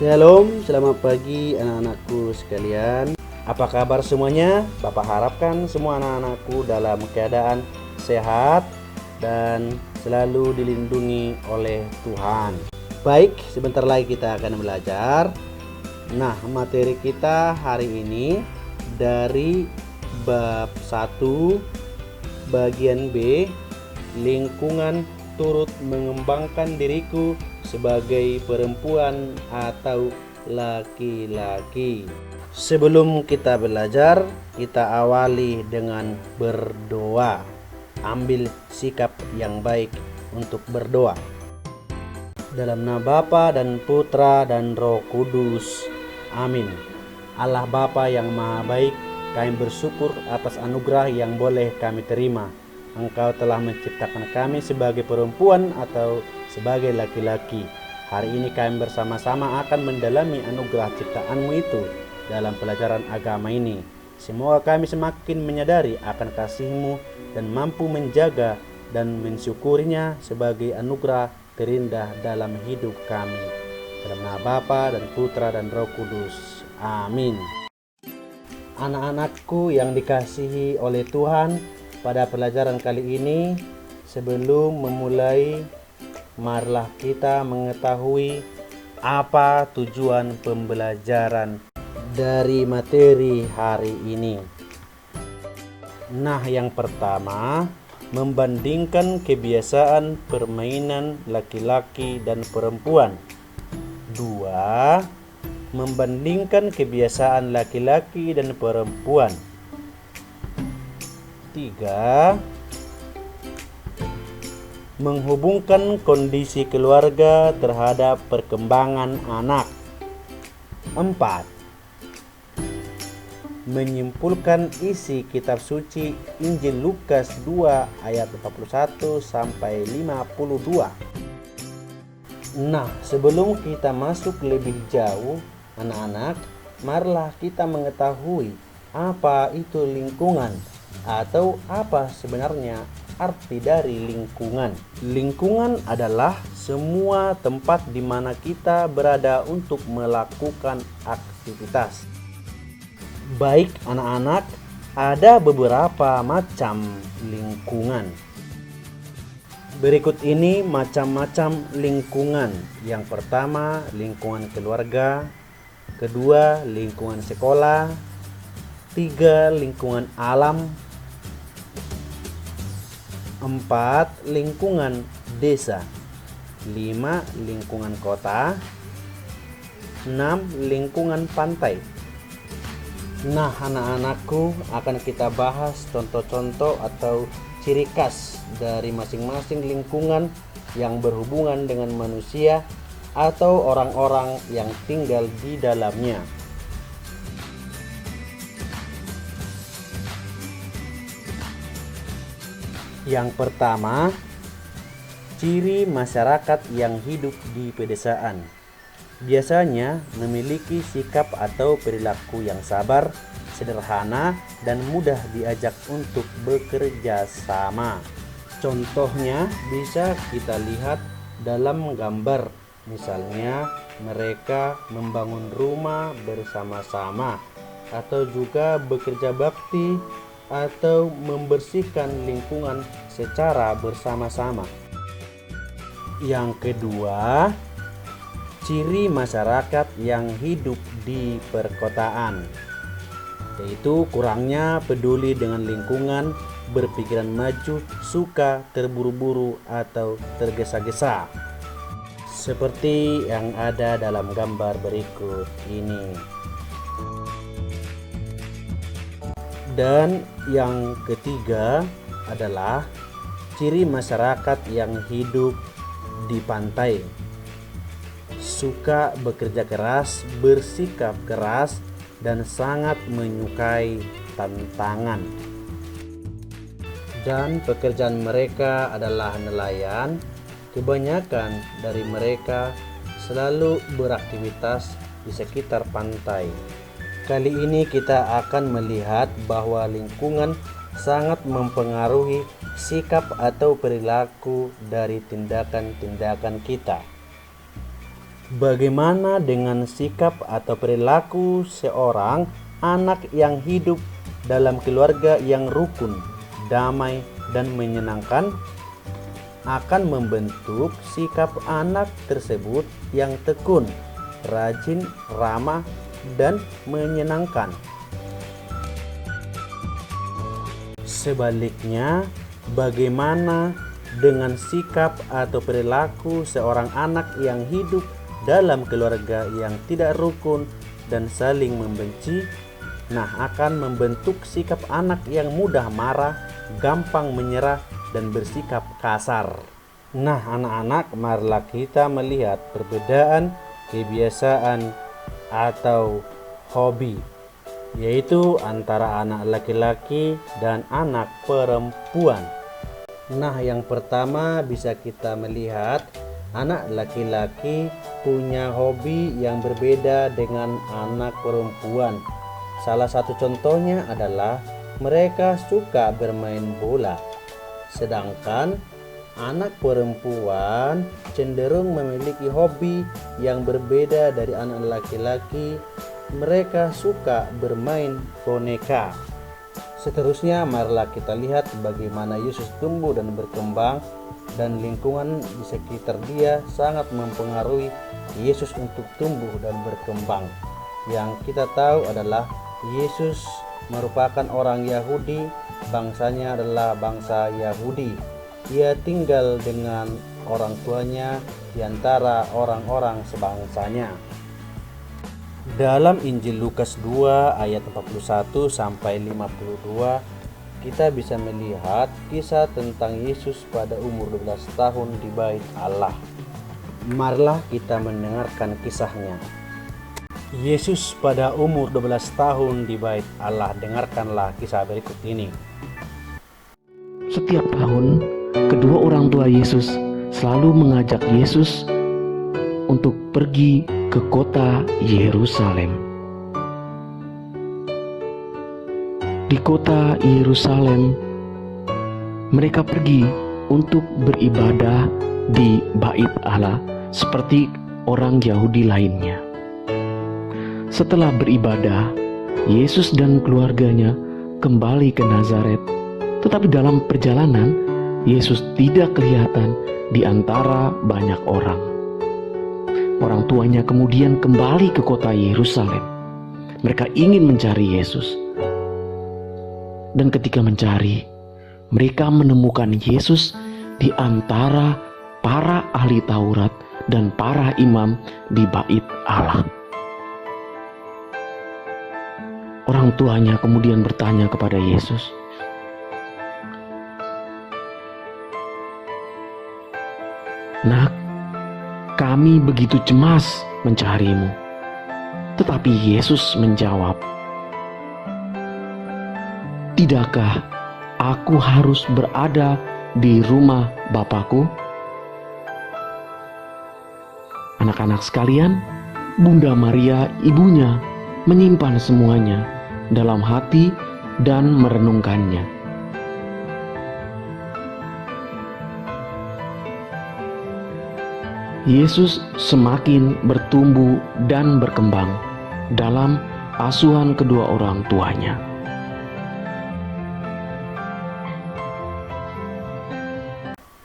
Shalom, selamat pagi anak-anakku sekalian. Apa kabar semuanya? Bapak harapkan semua anak-anakku dalam keadaan sehat dan selalu dilindungi oleh Tuhan. Baik, sebentar lagi kita akan belajar. Nah, materi kita hari ini dari bab 1 bagian B, lingkungan turut mengembangkan diriku sebagai perempuan atau laki-laki. Sebelum kita belajar, kita awali dengan berdoa. Ambil sikap yang baik untuk berdoa. Dalam nama Bapa dan Putra dan Roh Kudus. Amin. Allah Bapa yang Maha Baik, kami bersyukur atas anugerah yang boleh kami terima. Engkau telah menciptakan kami sebagai perempuan atau sebagai laki-laki. Hari ini kami bersama-sama akan mendalami anugerah ciptaan-Mu itu dalam pelajaran agama ini. Semoga kami semakin menyadari akan kasih-Mu dan mampu menjaga dan mensyukurinya sebagai anugerah terindah dalam hidup kami. Dalam nama Bapa dan Putra dan Roh Kudus. Amin. Anak-anakku yang dikasihi oleh Tuhan, pada pelajaran kali ini, sebelum memulai, marilah kita mengetahui apa tujuan pembelajaran dari materi hari ini. Nah, yang pertama, membandingkan kebiasaan permainan laki-laki dan perempuan. 2. Membandingkan kebiasaan laki-laki dan perempuan. 3. Menghubungkan kondisi keluarga terhadap perkembangan anak. 4. Menyimpulkan isi kitab suci Injil Lukas 2 ayat 41 sampai 52. Nah, sebelum kita masuk lebih jauh, anak-anak, marilah kita mengetahui apa itu lingkungan atau apa sebenarnya arti dari lingkungan. Lingkungan adalah semua tempat di mana kita berada untuk melakukan aktivitas. Baik anak-anak, ada beberapa macam lingkungan. Berikut ini macam-macam lingkungan. Yang pertama, lingkungan keluarga. Kedua, lingkungan sekolah. 3, lingkungan alam. 4, lingkungan desa. 5, lingkungan kota. 6, lingkungan pantai. Nah, anak-anakku, akan kita bahas contoh-contoh atau ciri khas dari masing-masing lingkungan yang berhubungan dengan manusia atau orang-orang yang tinggal di dalamnya. Yang pertama, ciri masyarakat yang hidup di pedesaan. Biasanya memiliki sikap atau perilaku yang sabar, sederhana, dan mudah diajak untuk bekerja sama. Contohnya bisa kita lihat dalam gambar. Misalnya, mereka membangun rumah bersama-sama, atau juga bekerja bakti, atau membersihkan lingkungan secara bersama-sama. Yang kedua, ciri masyarakat yang hidup di perkotaan, yaitu kurangnya peduli dengan lingkungan, berpikiran maju, suka terburu-buru atau tergesa-gesa. Seperti yang ada dalam gambar berikut ini. Dan yang ketiga adalah ciri masyarakat yang hidup di pantai. Suka bekerja keras, bersikap keras, dan sangat menyukai tantangan. Dan pekerjaan mereka adalah nelayan. Kebanyakan dari mereka selalu beraktivitas di sekitar pantai. Kali ini kita akan melihat bahwa lingkungan sangat mempengaruhi sikap atau perilaku dari tindakan-tindakan kita. Bagaimana dengan sikap atau perilaku seorang anak yang hidup dalam keluarga yang rukun, damai, dan menyenangkan? Akan membentuk sikap anak tersebut yang tekun, rajin, ramah, dan menyenangkan. Sebaliknya, bagaimana dengan sikap atau perilaku seorang anak yang hidup dalam keluarga yang tidak rukun dan saling membenci? Nah, akan membentuk sikap anak yang mudah marah, gampang menyerah, dan bersikap kasar. Nah, anak-anak, marilah kita melihat perbedaan kebiasaan atau hobi, yaitu antara anak laki-laki dan anak perempuan. Nah, yang pertama bisa kita melihat anak laki-laki punya hobi yang berbeda dengan anak perempuan. Salah satu contohnya adalah mereka suka bermain bola. Sedangkan anak perempuan cenderung memiliki hobi yang berbeda dari anak laki-laki. Mereka suka bermain boneka. Seterusnya, marilah kita lihat bagaimana Yesus tumbuh dan berkembang, dan lingkungan di sekitar dia sangat mempengaruhi Yesus untuk tumbuh dan berkembang. Yang kita tahu adalah Yesus merupakan orang Yahudi, bangsanya adalah bangsa Yahudi. Ia tinggal dengan orang tuanya di antara orang-orang sebangsanya. Dalam Injil Lukas 2 ayat 41 sampai 52, kita bisa melihat kisah tentang Yesus pada umur 12 tahun di Bait Allah. Marilah kita mendengarkan kisahnya. Yesus pada umur 12 tahun di Bait Allah. Dengarkanlah kisah berikut ini. Setiap tahun, kedua orang tua Yesus selalu mengajak Yesus untuk pergi ke kota Yerusalem. Di kota Yerusalem, mereka pergi untuk beribadah di Bait Allah seperti orang Yahudi lainnya. Setelah beribadah, Yesus dan keluarganya kembali ke Nazaret. Tetapi dalam perjalanan, Yesus tidak kelihatan di antara banyak orang. Orang tuanya kemudian kembali ke kota Yerusalem. Mereka ingin mencari Yesus. Dan ketika mencari, mereka menemukan Yesus di antara para ahli Taurat dan para imam di Bait Allah. Orang tuanya kemudian bertanya kepada Yesus, "Nak, kami begitu cemas mencarimu." Tetapi Yesus menjawab, "Tidakkah aku harus berada di rumah Bapakku?" Anak-anak sekalian, Bunda Maria ibunya menyimpan semuanya dalam hati dan merenungkannya. Yesus semakin bertumbuh dan berkembang dalam asuhan kedua orang tuanya.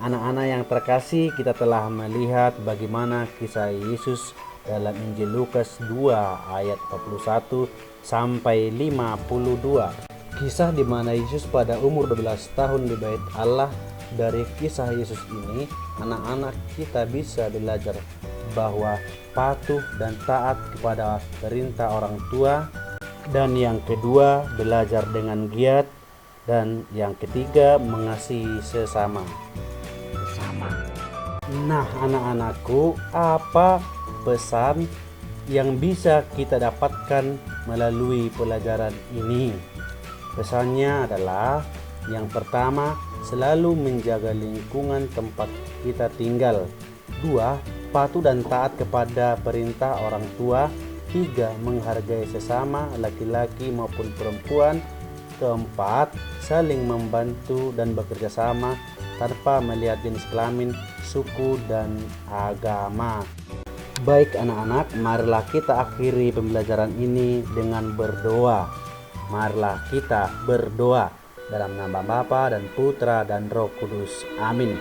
Anak-anak yang terkasih, kita telah melihat bagaimana kisah Yesus dalam Injil Lukas 2 ayat 41 sampai 52. Kisah di mana Yesus pada umur 12 tahun di Bait Allah. Dari kisah Yesus ini, anak-anak kita bisa belajar bahwa patuh dan taat kepada perintah orang tua, dan yang kedua belajar dengan giat, dan yang ketiga mengasihi sesama. Nah, anak-anakku, apa pesan yang bisa kita dapatkan melalui pelajaran ini? Pesannya adalah yang pertama, selalu menjaga lingkungan tempat kita tinggal. 2. Patuh dan taat kepada perintah orang tua. 3. Menghargai sesama, laki-laki maupun perempuan. 4. Saling membantu dan bekerja sama tanpa melihat jenis kelamin, suku, dan agama. Baik anak-anak, marilah kita akhiri pembelajaran ini dengan berdoa. Marilah kita berdoa dalam nama Bapa dan Putra dan Roh Kudus. Amin.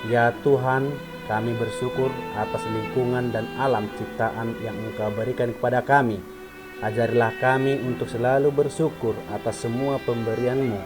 Ya Tuhan, kami bersyukur atas lingkungan dan alam ciptaan yang Engkau berikan kepada kami. Ajarilah kami untuk selalu bersyukur atas semua pemberian-Mu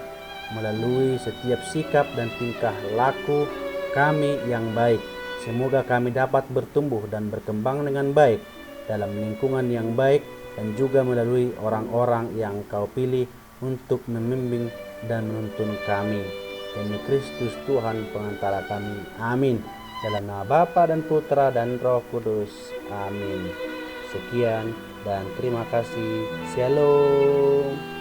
melalui setiap sikap dan tingkah laku kami yang baik. Semoga kami dapat bertumbuh dan berkembang dengan baik dalam lingkungan yang baik dan juga melalui orang-orang yang Kau pilih untuk membimbing dan menuntun kami. Demi Kristus Tuhan pengantara kami. Amin. Dalam nama Bapa dan Putra dan Roh Kudus. Amin. Sekian dan terima kasih. Shalom.